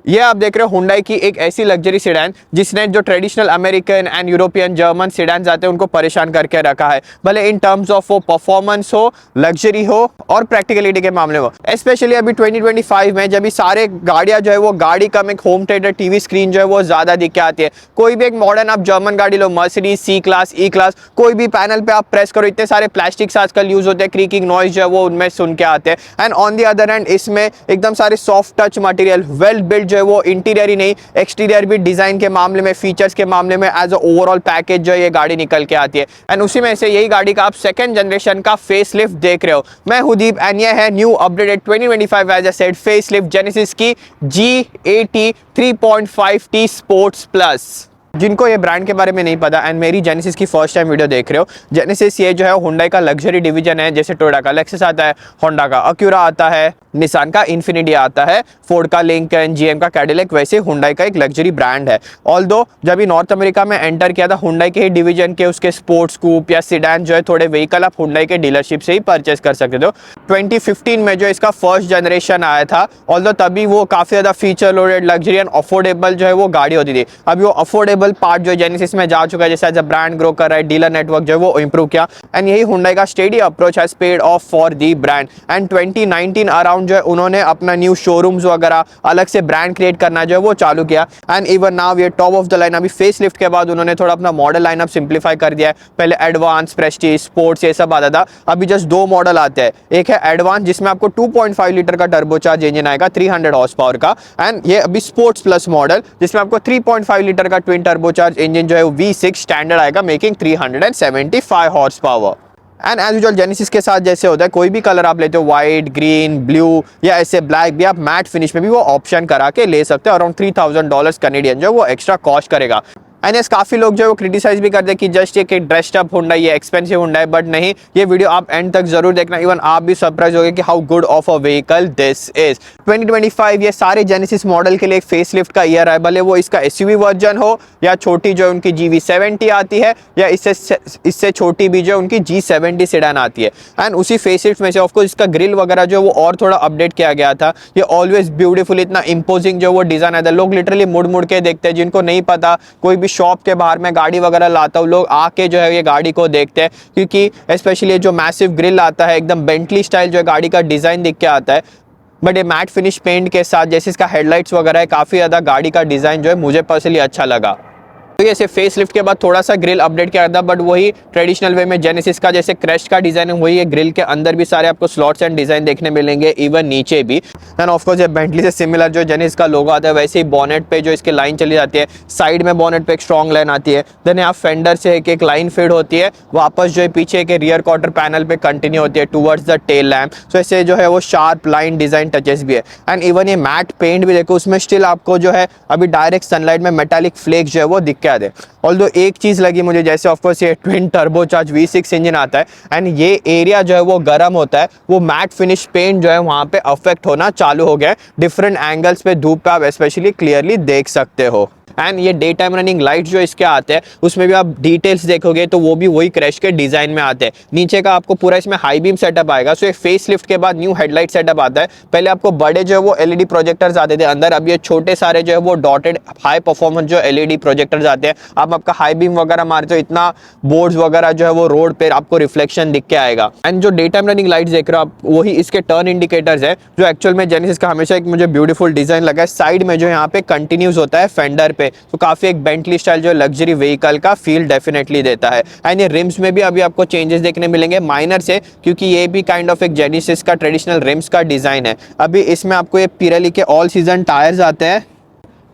ये आप देख रहे हो हुंडई की एक ऐसी लग्जरी सेडान जिसने जो traditional American and European German sedan आते हैं उनको परेशान करके रखा है, भले इन टर्म्स ऑफ वो परफॉर्मेंस हो, लग्जरी हो और प्रैक्टिकलिटी के मामले में। स्पेशली अभी 2025 में जब सारे गाड़ियां जो है वो गाड़ी कम एक होम थिएटर टीवी स्क्रीन जो है वो ज्यादा दिख के आती है। कोई भी एक मॉडर्न आप जर्मन गाड़ी लो, मर्सिडीज सी क्लास, ई क्लास, कोई भी पैनल पे आप प्रेस करो, इतने सारे प्लास्टिक्स आजकल यूज होते हैं, क्रीकिंग नॉइज जो है वो उनमें सुन के आते हैं। And on the other hand इसमें एकदम सारे soft touch material, well build जो है वो इंटीरियर ही नहीं एक्सटीरियर भी डिजाइन के मामले में, फीचर्स के मामले में एज अ ओवरऑल पैकेज जो ये गाड़ी निकल के आती है। एंड उसी में से यही गाड़ी का आप सेकंड जनरेशन का फेस लिफ्ट देख रहे हो। मैं हूं दीप एंड ये है new updated 2025 as I said face lift Genesis की G80 3.5T स्पोर्ट्स प्लस। जिनको ये ब्रांड के बारे में नहीं पता एंड मेरी जेनेसिस की फर्स्ट टाइम वीडियो देख रहे हो, जेनेसिस ये जो है हुंडई का लग्जरी डिवीजन है। जैसे टोयोटा का लेक्सस आता है, होंडा का अक्यूरा आता है, निसान का इन्फिनिटी आता है, फोर्ड का लिंकन, जीएम का कैडिलैक, वैसे हुंडई का एक लग्जरी ब्रांड है। ऑल्दो जब भी नॉर्थ अमेरिका में एंटर किया था हुंडई के ही डिवीजन के उसके स्पोर्ट्स कूप या सिडान जो है थोड़े व्हीकल आप हुंडई के डीलरशिप से ही परचेस कर सकते थे। 2015 में जो इसका फर्स्ट जनरेशन आया था, ऑल्दो तभी वो काफी ज्यादा feature loaded luxury and affordable जो है वो गाड़ी होती थी। अभी वो अफोर्डेबल पार्ट जो जेनेसिस में जा चुका है, जैसे एज अ ब्रांड ग्रो कर रहा है, डीलर नेटवर्क जो है वो इंप्रूव किया एंड यही हुंडई का steady approach has paid of for the brand. And 2019 around जो है उन्होंने अपना न्यू शोरूम्स वगैरह अलग से ब्रांड क्रिएट करना जो है वो चालू किया। एंड इवन नाउ ये टॉप ऑफ द लाइन, अभी फेस लिफ्ट के बाद उन्होंने थोड़ा अपना मॉडल लाइनअप सिंप्लीफाई कर दिया है। पहले एडवांस, प्रेस्टीज, स्पोर्ट्स ये सब आता था, अभी जस्ट दो मॉडल आते हैं। एक है एडवांस जिसमें आपको 2.5 लीटर का टर्बोचार्ज इंजन आएगा 300 हॉर्स पावर का, एंड ये अभी स्पोर्ट्स प्लस मॉडल जिसमें आपको 3.5 लीटर का ट्विन टर्बोचार्ज इंजन जो है V6 स्टैंडर्ड आएगा, making 375 horse power. And as usual Genesis के साथ जैसे होता है, कोई भी कलर आप लेते हो, व्हाइट, ग्रीन, ब्लू या ऐसे ब्लैक भी, आप मैट फिनिश में भी वो ऑप्शन करा के ले सकते हो। अराउंड $3000 कैनेडियन जो वो एक्स्ट्रा कॉस्ट करेगा। एंड यस काफी लोग जो है वो क्रिटिसाइज भी करते हैं कि जस्ट एक ड्रेस्ड अप हुंडई, ये एक्सपेंसिव हुंडई है, बट नहीं, ये वीडियो आप एंड तक जरूर देखना, इवन आप भी सरप्राइज होगे कि how good of a vehicle this is. 2025 ये सारे जेनेसिस मॉडल के लिए एक फेस लिफ्ट का ईयर है, भले वो इसका एसयूवी वर्जन हो या छोटी जो उनकी GV70 आती है, या इससे छोटी भी जो उनकी G70 सेडान आती है। एंड उसी फेस लिफ्ट में से ऑफकोर्स इसका ग्रिल वगैरह जो वो और थोड़ा अपडेट किया गया था। ये ऑलवेज ब्यूटीफुल, इतना इंपोजिंग जो वो डिजाइन आता है, लोग लिटरली मुड़ मुड़ के देखते हैं। जिनको नहीं पता, कोई भी शॉप के बाहर में गाड़ी वगैरह लाता हूँ, लोग आके जो है ये गाड़ी को देखते हैं, क्योंकि स्पेशली जो मैसिव ग्रिल आता है, एकदम बेंटली स्टाइल जो गाड़ी का डिजाइन दिख के आता है। बट ये मैट फिनिश पेंट के साथ जैसे इसका हेडलाइट्स वगैरह है, काफी ज्यादा गाड़ी का डिजाइन जो है मुझे पर्सनली अच्छा लगा। तो ऐसे फेस लिफ्ट के बाद थोड़ा सा ग्रिल अपडेट किया था, बट वही ट्रेडिशनल वे में जेनेसिस का जैसे क्रेस्ट का डिजाइन है वही है। ग्रिल के अंदर भी सारे आपको स्लॉट्स एंड डिजाइन देखने मिलेंगे, इवन नीचे भी। एंड ऑफ कोर्स ये बेंटली से सिमिलर जो जेनेसिस का लोगो आता है, वैसे ही बॉनेट पे जो इसके लाइन चली जाती है, साइड में बॉनेट पे एक स्ट्रॉन्ग लाइन आती है, देन यहाँ फेंडर से एक लाइन फेड होती है, वापस जो है पीछे के रियर क्वार्टर पैनल पे कंटिन्यू होती है टूवर्ड्स द टेल लैम्प। सो ऐसे जो है वो शार्प लाइन डिजाइन टचेस भी है। एंड इवन ये मैट पेंट भी देखो, उसमें स्टिल आपको जो है अभी डायरेक्ट सनलाइट में मेटालिक फ्लेक्स जो है वो दिख के आते हैं। ऑल्दो एक चीज लगी मुझे, जैसे ऑफकोर्स ये ट्विन टर्बोचार्ज V6 इंजन आता है एंड ये एरिया जो है वो गर्म होता है, वो मैट फिनिश पेंट जो है वहां पे अफेक्ट होना चालू हो गया है। डिफरेंट एंगल्स पे धूप पे आप स्पेशली क्लियरली देख सकते हो। एंड ये डे टाइम रनिंग लाइट जो इसके आते हैं उसमें भी आप डिटेल्स देखोगे तो वो भी वही क्रैश के डिजाइन में आते हैं। नीचे का आपको पूरा इसमें हाई बीम सेटअप आएगा। सो ये फेस लिफ्ट के बाद न्यू हेडलाइट सेटअप आता है। पहले आपको बड़े जो है वो LED प्रोजेक्टर्स आते थे अंदर, अब ये छोटे सारे जो है वो डॉटेड हाई परफॉर्मेंस जो LED प्रोजेक्टर्स आते हैं। आप आपका हाई बीम वगैरह मारते हो, इतना बोर्ड्स वगैरह जो है वो रोड पे आपको रिफ्लेक्शन दिख के आएगा। एंड जो डे टाइम रनिंग लाइट देख रहे हो आप, वही इसके टर्न इंडिकेटर्स है, जो एक्चुअल में जेनेसिस का हमेशा एक मुझे ब्यूटीफुल डिजाइन लगा है। साइड में जो यहाँ पे कंटिन्यूज होता है फेंडर पे, तो काफी एक बेंटली स्टाइल जो लग्जरी व्हीकल का फील डेफिनेटली देता है। एंड ये रिम्स में भी अभी आपको चेंजेस देखने मिलेंगे माइनर से, क्योंकि ये भी काइंड ऑफ एक जेनेसिस का ट्रेडिशनल रिम्स का डिजाइन है। अभी इसमें आपको ये पिरेली के ऑल सीजन टायर्स आते हैं,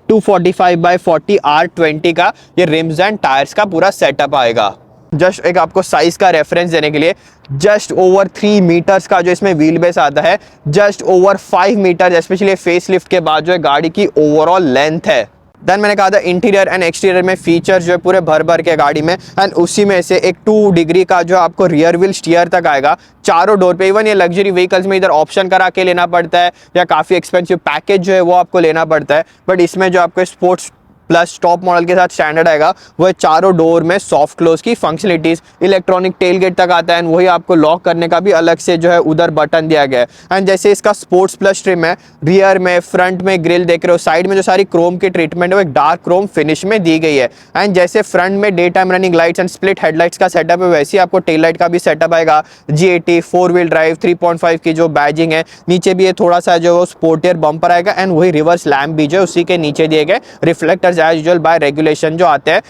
245/40 R20 का ये रिम्स एंड टायर्स का पूरा सेटअप आएगा। जस्ट एक आपको साइज का रेफरेंस देने के लिए, जस्ट ओवर 3 मीटर्स का जो इसमें व्हील बेस आता है, just over 5 meter specially face lift के बाद जो है गाड़ी की ओवरऑल लेंथ है। देन मैंने कहा था इंटीरियर एंड एक्सटीरियर में फीचर्स जो है पूरे भर भर के गाड़ी में। एंड उसी में से एक 2 डिग्री का जो आपको रियर व्हील स्टीयर तक आएगा चारों डोर पे। इवन ये लग्जरी व्हीकल्स में इधर ऑप्शन करा के लेना पड़ता है या काफ़ी एक्सपेंसिव पैकेज जो है वो आपको लेना पड़ता है, बट इसमें जो आपको स्पोर्ट्स प्लस टॉप मॉडल के साथ स्टैंडर्ड आएगा वो है चारों डोर में सॉफ्ट क्लोज की फंक्शनलिटीज, इलेक्ट्रॉनिक टेल गेट तक आता है एंड वही आपको लॉक करने का भी अलग से जो है उधर बटन दिया गया है। एंड जैसे इसका स्पोर्ट्स प्लस ट्रिम है, रियर में फ्रंट में ग्रिल देख रहे हो, साइड में जो सारी क्रोम की ट्रीटमेंट है वो एक डार्क क्रोम फिनिश में दी गई है। एंड जैसे फ्रंट में day time running lights and split headlights का सेटअप है, वैसे ही आपको टेल लाइट का भी सेटअप आएगा। G80 4 व्हील ड्राइव 3.5 की जो बैजिंग है, नीचे भी ये थोड़ा सा जो स्पोर्टियर बम्पर आएगा एंड वही रिवर्स लैम्प भी जो उसी के नीचे दिए गए reflectors as usual by regulation जो आते हैं।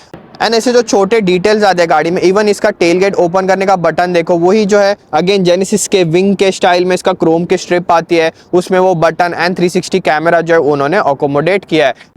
एंड ऐसे जो छोटे डिटेल्स आते हैं गाड़ी में, इवन इसका टेल गेट ओपन करने का बटन देखो, वही जो है अगेन जेनेसिस के विंग के स्टाइल में इसका क्रोम की स्ट्रिप आती है, उसमें वो बटन एंड 360 कैमरा जो है उन्होंने अकोमोडेट किया है।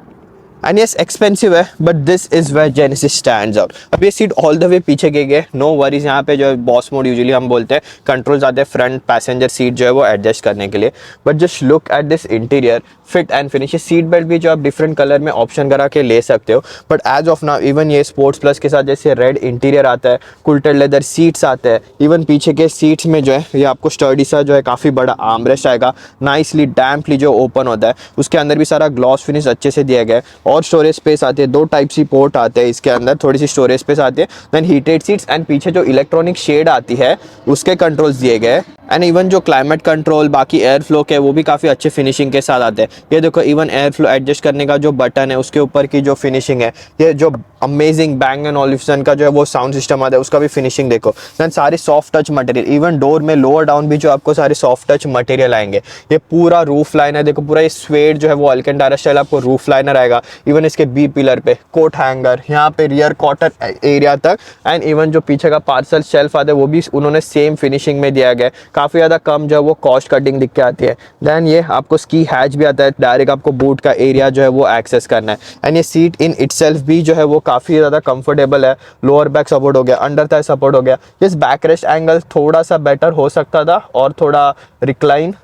एंड यस एक्सपेंसिव है but this is where Genesis stands out. अब ये सीट ऑल द वे पीछे गई, नो वरीज। यहाँ पे जो है बॉस मोड यूजुअली हम बोलते हैं, कंट्रोल्स आते हैं फ्रंट पैसेंजर सीट जो है वो एडजस्ट करने के लिए। But just look at this interior, fit and finish. Seat belt भी जो आप डिफरेंट कलर में ऑप्शन करा के ले सकते हो, but as of now even ये स्पोर्ट्स प्लस के साथ जैसे रेड इंटीरियर आता है, कुल्टेड लेदर सीट्स आते हैं, इवन पीछे के सीट्स में जो है ये आपको स्टर्डी सा जो है काफ़ी बड़ा आर्मरेस्ट आएगा, नाइसली डैम्पली जो ओपन होता है। उसके अंदर भी सारा ग्लॉस फिनिश अच्छे से दिया गया है और स्टोरेज स्पेस आती है, 2 टाइप सी पोर्ट आते हैं इसके अंदर, थोड़ी सी स्टोरेज स्पेस आती है। देन हीटेड सीट्स एंड पीछे जो इलेक्ट्रॉनिक शेड आती है उसके कंट्रोल्स दिए गए। एंड इवन जो क्लाइमेट कंट्रोल बाकी एयर फ्लो के वो भी काफ़ी अच्छे फिनिशिंग के साथ आते हैं। ये देखो इवन एयर फ्लो एडजस्ट करने का जो बटन है उसके ऊपर की जो फिनिशिंग है, ये जो अमेजिंग बैंग एंड ऑलिफ्सन का जो है वो साउंड सिस्टम आता है उसका भी फिनिशिंग देखो। देन सारे soft touch material, even door में लोअर डाउन भी जो आपको सारे सॉफ्ट टच मटेरियल आएंगे। ये पूरा रूफ लाइनर देखो, पूरा ये स्वेड जो है वो अल्केंटारा स्टाइल आपको रूफ लाइनर आएगा। इवन इसके बी पिलर पे कोट हैंगर, यहाँ पे रियर क्वार्टर एरिया तक, एंड इवन जो पीछे का पार्सल शेल्फ आता है वो भी उन्होंने सेम फिनिशिंग में दिया गया है। काफ़ी ज़्यादा कम जो है वो कॉस्ट कटिंग दिख के आती है। देन ये आपको स्की हैच भी आता है, डायरेक्ट आपको बूट का एरिया जो है वो एक्सेस करना है। एंड ये सीट इन इटसेल्फ भी जो है वो काफ़ी ज़्यादा कंफर्टेबल है। लोअर बैक सपोर्ट हो गया, अंडर थाई सपोर्ट हो गया। इस बैक रेस्ट एंगल थोड़ा सा बेटर हो सकता था और थोड़ा रिक्लाइन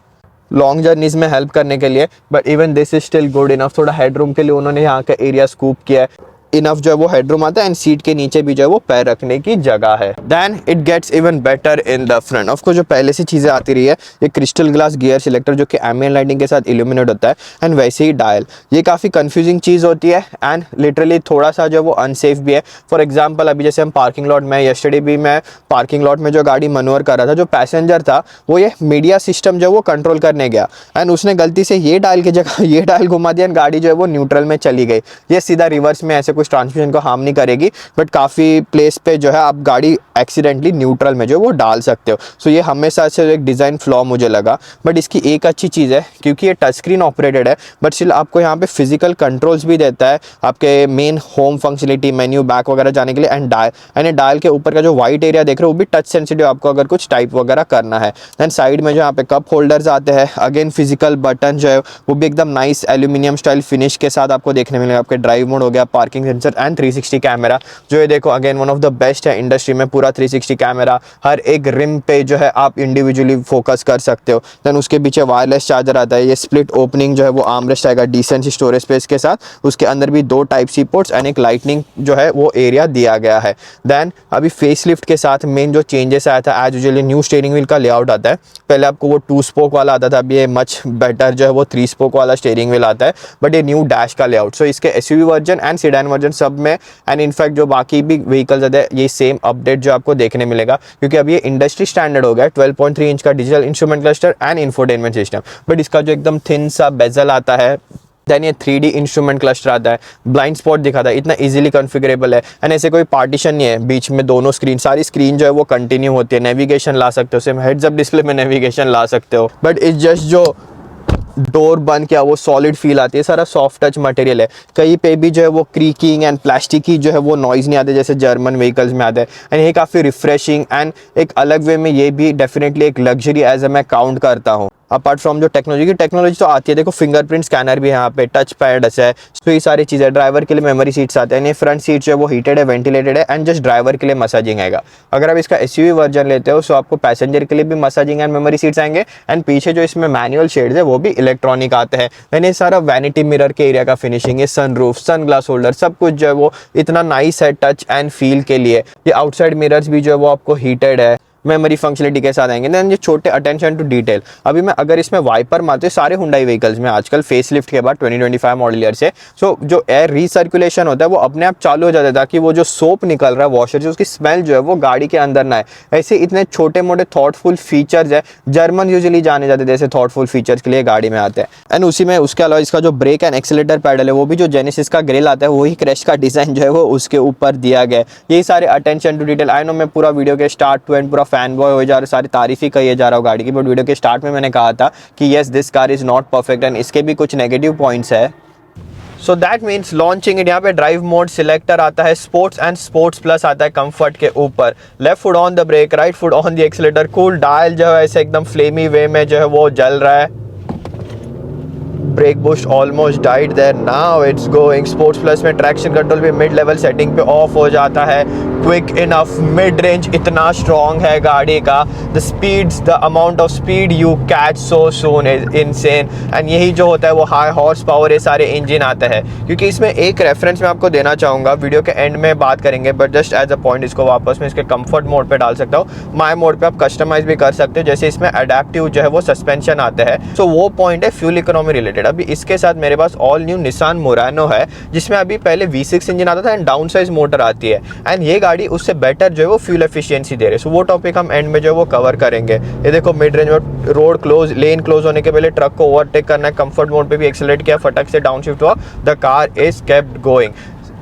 लॉन्ग जर्नीज में हेल्प करने के लिए, but even this is still good enough. थोड़ा हेडरूम के लिए उन्होंने यहाँ का एरिया स्कूप किया है, इनफ जो है वो हेडरूम आता है एंड सीट के नीचे भी जो है वो पैर रखने की जगह है। Then it gets even better in the front. Of course जो पहले से चीज़ें आती रही है, ये क्रिस्टल ग्लास गियर सिलेक्टर जो कि एम्बिएंट लाइटिंग के साथ इल्यूमिनेट होता है, एंड वैसे ही डायल। ये काफ़ी कंफ्यूजिंग चीज़ होती है एंड लिटरली थोड़ा सा जो है वो अनसेफ भी है। फॉर एग्जाम्पल अभी जैसे हम पार्किंग लॉट में, यस्टरडे भी मैं पार्किंग लॉट में जो गाड़ी मनोवर कर रहा था, जो पैसेंजर था वो ये मीडिया सिस्टम जो है वो कंट्रोल करने गया एंड उसने गलती से ये डायल की जगह ये डायल घुमा दिया एंड गाड़ी जो है वो न्यूट्रल में चली गई। ये सीधा रिवर्स में ऐसे कुछ ट्रांसमिशन को नहीं करेगी, बट काफ़ी प्लेस पे जो है आप गाड़ी एक्सीडेंटली न्यूट्रल में जो वो डाल सकते हो। सो ये हमेशा से एक डिज़ाइन फ्लॉ मुझे लगा, बट इसकी एक अच्छी चीज़ है क्योंकि ये टच स्क्रीन ऑपरेटेड है, बट स्टिल आपको यहाँ पे फिजिकल कंट्रोल्स भी देता है आपके main home functionality, menu, back वगैरह जाने के लिए। एंड डायल के ऊपर का जो वाइट एरिया देख रहे हो वो भी टच सेंसिटिव, आपको अगर कुछ टाइप वगैरह करना है। देन साइड में जो यहाँ पे कप होल्डर्स आते हैं, अगेन फिजिकल बटन जो है वो भी एकदम नाइस एल्यूमिनियम स्टाइल फिनिश के साथ आपको देखने मिलेगा। आपके ड्राइव मोड हो गया, पार्किंग सेंसर एंड 360 कैमरा जो ये देखो again one of the best है इंडस्ट्री में। पूरा 360 कैमरा, हर एक रिम पे जो है आप इंडिविजुअली फोकस कर सकते हो। देन उसके पीछे वायरलेस चार्जर आता है, ये स्प्लिट ओपनिंग जो है वो आर्मरेस्ट आएगा डिसेंट स्टोरेज स्पेस के साथ। उसके अंदर भी 2 टाइप सी पोर्ट्स एंड एक लाइटनिंग जो है वो एरिया दिया गया है। देन अभी फेसलिफ्ट के साथ मेन जो चेंजेस आया था, as usually new steering wheel का लेआउट आता है। पहले आपको वो 2 स्पोक वाला आता था, अभी ये मच बेटर जो है वो 3 स्पोक वाला स्टीयरिंग व्हील आता है, बट ये न्यू डैश का लेआउट। सो इसके SUV version and sedan version सब में एंड इनफैक्ट जो बाकी भी व्हीकल्स आते हैं ये सेम अपडेट जो आपको देखने मिलेगा, क्योंकि अब ये इंडस्ट्री स्टैंडर्ड हो गया 12.3 इंच का digital instrument cluster and infotainment system. But इसका जो एकदम थिन सा बेजल आता है, देन ये 3D इंस्ट्रूमेंट क्लस्टर आता है, ब्लाइंड स्पॉट दिखाता है, इतना इजीली कॉन्फ़िगरेबल है एंड ऐसे कोई पार्टीशन नहीं है बीच में, दोनों स्क्रीन, सारी स्क्रीन जो है वो कंटिन्यू होती है। नेविगेशन ला सकते हो, सेम हेड्स अप डिस्प्ले में नेविगेशन ला सकते हो, बट इट्स जस्ट जो डोर बंद किया वो सॉलिड फील आती है। सारा सॉफ्ट टच मटेरियल है, कहीं पे भी जो है वो क्रीकिंग एंड प्लास्टिक की जो है वो नॉइज़ नहीं आते जैसे जर्मन व्हीकल्स में आता है। एंड ये काफ़ी रिफ्रेशिंग एंड एक अलग वे में ये भी डेफिनेटली एक लग्जरी एज ए मैं काउंट करता हूँ। अपार्ट फ्रॉम जो टेक्नोलॉजी तो आती है, देखो फिंगरप्रिंट स्कैनर भी यहाँ पे, टच पैड है, तो ये सारी चीज़ें। ड्राइवर के लिए मेमोरी सीट्स आते हैं, ये फ्रंट सीट जो है वो हीटेड है, वेंटिलेटेड है एंड जस्ट ड्राइवर के लिए मसाजिंग आएगा। अगर आप इसका एसयूवी वर्जन लेते हो तो आपको पैसेंजर के लिए भी मसाजिंग एंड मेमोरी सीट्स आएंगे एंड पीछे जो इसमें मैनुअल शेड्स है वो भी इलेक्ट्रॉनिक आते हैं। एंड ये सारा वैनिटी मिरर के एरिया का फिनिशिंग, ये सनरूफ, सन ग्लास होल्डर, सब कुछ जो है वो इतना नाइस है टच एंड फील के लिए। ये आउटसाइड मिरर्स भी जो है वो आपको हीटेड है मेमोरी फंक्शनलिटी के साथ आएंगे। देन ये छोटे अटेंशन टू डिटेल, अभी मैं अगर इसमें वाइपर मारते सारे हुंडई व्हीकल्स में आजकल फेसलिफ्ट के बाद 2025 मॉडल ईयर से, सो जो एयर रीसर्कुलेशन होता है वो अपने आप चालू हो जाता है, ताकि वो जो सोप निकल रहा है वॉशर से उसकी स्मेल जो है वो गाड़ी के अंदर ना आए। ऐसे इतने छोटे मोटे थॉटफुल फीचर्स है, जर्मन यूजुअली जाने जाते जैसे थॉटफुल फीचर्स के लिए गाड़ी में आते हैं। एंड उसी में उसके अलावा इसका जो ब्रेक एंड एक्सीलेटर पैडल है वो भी जो जेनेसिस का ग्रिल आता है वही क्रैश का डिजाइन जो है वो उसके ऊपर दिया गया है। यही सारे attention to detail. I know मैं पूरा वीडियो के स्टार्ट टू एंड पूरा फैन बॉय हो जा रहा, सारी तारीफ ही कही जा रहा हूँ गाड़ी की, बट वीडियो के स्टार्ट में मैंने कहा था कि yes this car is not perfect and इसके भी कुछ नेगेटिव पॉइंट्स है। So that means launching it, यहाँ पे ड्राइव मोड सिलेक्टर आता है, स्पोर्ट्स एंड स्पोर्ट्स प्लस आता है कंफर्ट के ऊपर, left foot on the brake, right foot on the accelerator, cool dial जो है ऐसे एकदम फ्लेमी वे में जो है वो जल रहा है। Brake boost almost died there, now it's going. Sports plus में ट्रैक्शन कंट्रोल भी मिड लेवल सेटिंग पे ऑफ हो जाता है। क्विक इनफ, मिड रेंज इतना स्ट्रॉन्ग है गाड़ी का, the speeds, the amount of speed you catch so soon is insane. And यही जो होता है वो हाई हॉर्स पावर ये सारे इंजन आते हैं। क्योंकि इसमें एक रेफरेंस मैं आपको देना चाहूँगा, वीडियो के एंड में बात करेंगे, but just as a point इसको वापस मैं इसके कंफर्ट मोड पे डाल सकता हूँ। माई मोड पे आप कस्टमाइज भी कर सकते हो, जैसे इसमें अडेप्टिव जो है वो सस्पेंशन आते हैं। सो वो पॉइंट है फ्यूल इकोनॉमी रिलेटेड। अभी इसके साथ मेरे पास ऑल न्यू निसान मुरानो है, जिसमें अभी पहले V6 इंजन आता था एंड डाउन साइज मोटर आती है, एंड ये गाड़ी उससे बेटर जो है वो फ्यूल एफिशिएंसी दे रही है। सो वो टॉपिक हम एंड में जो है वो कवर करेंगे। ये देखो मिड रेंज में रोड क्लोज, लेन क्लोज होने के पहले ट्रक को ओवरटेक करना है, कंफर्ट मोड पे भी एक्सेलरेट किया, फटक से डाउन शिफ्ट हुआ, the car is kept going.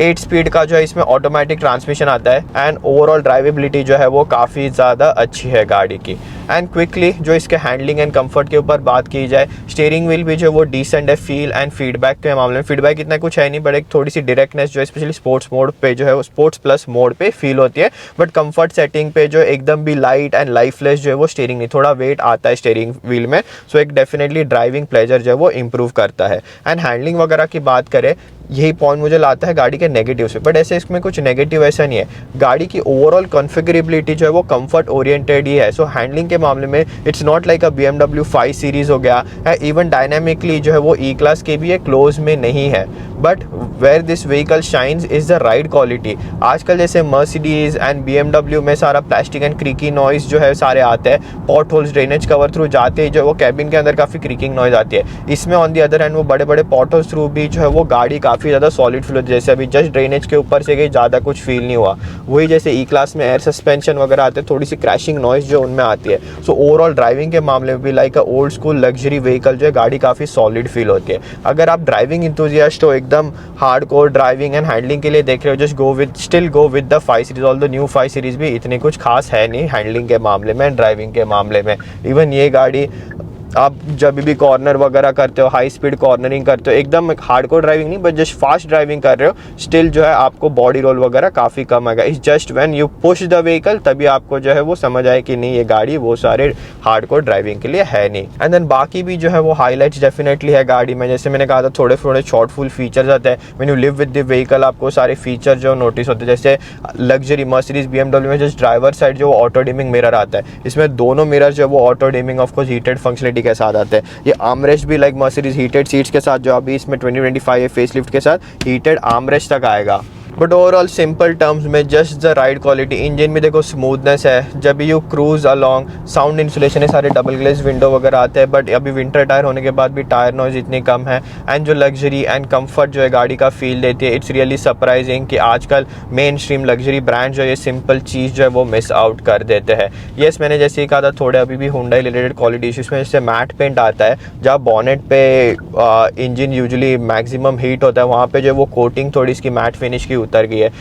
8 speed का जो है इसमें ऑटोमेटिक ट्रांसमिशन आता है एंड ओवरऑल ड्राइवेबिलिटी जो है वो काफ़ी ज़्यादा अच्छी है गाड़ी की। एंड क्विकली जो इसके हैंडलिंग एंड कंफर्ट के ऊपर बात की जाए, स्टीयरिंग व्हील भी जो है वो डिसेंट है फील एंड फीडबैक के मामले में। फीडबैक इतना कुछ है नहीं, बट एक थोड़ी सी डायरेक्टनेस जो है स्पेशली स्पोर्ट्स मोड पे जो है वो स्पोर्ट्स प्लस मोड पे फील होती है, बट कंफर्ट सेटिंग पे जो एकदम भी लाइट एंड लाइफलेस जो है वो स्टीयरिंग नहीं, थोड़ा वेट आता है स्टीयरिंग व्हील में, सो एक डेफिनेटली ड्राइविंग प्लेजर जो है वो इंप्रूव करता है। एंड हैंडलिंग वगैरह की बात करें, यही पॉइंट मुझे लाता है गाड़ी के नेगेटिव से, बट ऐसे इसमें कुछ नेगेटिव ऐसा नहीं है। गाड़ी की ओवरऑल कॉन्फ़िगरेबिलिटी जो है वो कंफर्ट ओरिएंटेड ही है। सो हैंडलिंग के मामले में it's not like a BMW 5 series हो गया है, इवन डायनामिकली जो है वो ई क्लास के भी ये क्लोज में नहीं है, but where this vehicle shines is the ride quality. आजकल जैसे मर्सिडीज एंड BMW में सारा प्लास्टिक एंड क्रीकी नॉइज जो है सारे आते हैं, pot holes drainage cover through जाते ही जो है वो कैबिन के अंदर काफ़ी क्रीकिंग नॉइज आती है। इसमें ऑन दी अदर हैंड वो बड़े बड़े पॉट होल्स थ्रू भी जो है वो गाड़ी काफ़ी ज़्यादा सॉलिड फील होती है, जैसे अभी जस्ट ड्रेनेज के ऊपर से गई, ज़्यादा कुछ फील नहीं हुआ। वही जैसे ई क्लास में एयर सस्पेंशन वगैरह आते हैं, थोड़ी सी क्रैशिंग नॉइज जो उनमें आती है। सो ओवरऑल ड्राइविंग के मामले में भी like a old school luxury vehicle जो है गाड़ी काफ़ी सॉलिड फील होती है। अगर आप ड्राइविंग इंथुजियास्ट हो, एकदम हार्डकोर ड्राइविंग एंड हैंडलिंग के लिए देख रहे हो, just go with the 5 series. All the new 5 series भी इतनी कुछ खास है नहीं हैंडलिंग के मामले में, ड्राइविंग के मामले में। इवन ये गाड़ी आप जब भी कॉर्नर वगैरह करते हो, हाई स्पीड कॉर्नरिंग करते हो, एकदम हार्डकोर ड्राइविंग नहीं बट जस्ट फास्ट ड्राइविंग कर रहे हो, स्टिल जो है आपको बॉडी रोल वगैरह काफ़ी कम आएगा। इस just when you push the vehicle तभी आपको जो है वो समझ आए कि नहीं ये गाड़ी वो सारे हार्डकोर ड्राइविंग के लिए है नहीं। एंड देन बाकी भी जो है वो हाईलाइट्स डेफिनेटली है गाड़ी में, जैसे मैंने कहा था थोड़े थोड़े शॉर्टफुल फीचर्स आते हैं। When you live with the vehicle आपको सारे फीचर जो नोटिस होते हैं, जैसे लग्जरी मर्सिडीज BMW में जस्ट ड्राइवर साइड जो ऑटो डिमिंग मिरर आता है, इसमें दोनों मिरर जो वो auto dimming of course heated functionality के साथ आते हैं। ये आर्मरेस्ट भी लाइक मर्सिडीज हीटेड सीट्स के साथ जो अभी इसमें 2025 फेसलिफ्ट के साथ हीटेड आर्मरेस्ट तक आएगा। बट ओवरऑल सिंपल टर्म्स में just the ride quality. Engine में देखो स्मूथनेस है, जब you cruise along, sound insulation है, सारे डबल ग्लेज विंडो वगैरह आते हैं, बट अभी विंटर टायर होने के बाद भी टायर नॉइज इतनी कम है। एंड जो लग्जरी एंड कंफर्ट जो है गाड़ी का फील देती है, इट्स रियली सरप्राइजिंग कि आजकल मेन स्ट्रीम लग्जरी ब्रांड जो है ये सिंपल चीज़ जो है वो मिस आउट कर देते हैं। येस मैंने जैसे ही कहा था थोड़े अभी भी हुंडई रिलेटेड क्वालिटी इशूज़ में, जैसे मैट पेंट आता है, जहाँ बॉनेट पे इंजन यूजुअली मैक्सिमम हीट होता है, वहाँ पे जो वो कोटिंग थोड़ी इसकी मैट फिनिश की उतर गई है।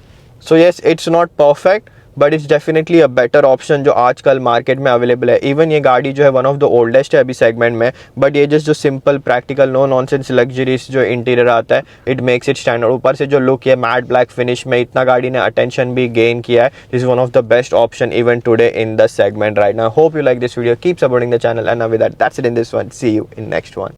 So yes it's not perfect but it's definitely a better option जो आजकल मार्केट में अवेलेबल है। इवन ये गाड़ी जो है वन ऑफ द ओल्डेस्ट है अभी सेगमेंट में, बट ये जस्ट जो simple practical no nonsense luxuries जो इंटीरियर आता है इट मेक्स इट स्टैंडर्ड। ऊपर से जो लुक है मैट ब्लैक फिनिश में, इतना गाड़ी ने अटेंशन भी गेन किया है। Is one of the best option even today in the segment right now. Hope you like this video, keep supporting the channel and with that that's it in this one, see you in next one.